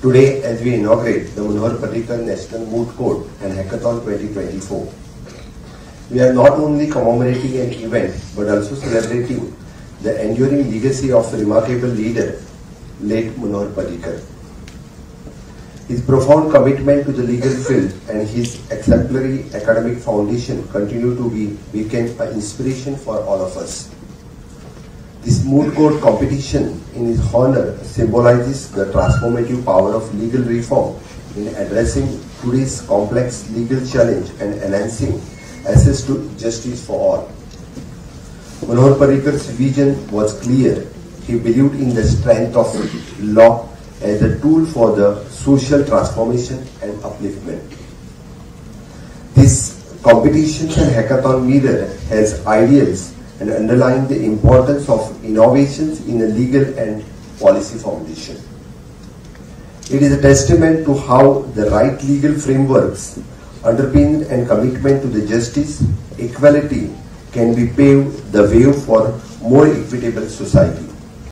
Today, as we inaugurate the Manohar Parrikar National Moot Court and Hackathon 2024, we are not only commemorating an event but also celebrating the enduring legacy of a remarkable leader, late Manohar Parrikar. His profound commitment to the legal field and his exemplary academic foundation continue to become an inspiration for all of us. This moot court competition in his honor symbolizes the transformative power of legal reform in addressing today's complex legal challenge and enhancing access to justice for all. Manohar Parrikar's vision was clear. He believed in the strength of law as a tool for the social transformation and upliftment. This competition and hackathon mirror has ideals and underline the importance of innovations in a legal and policy foundation. It is a testament to how the right legal frameworks underpinned and commitment to the justice, equality can be paved the way for more equitable society.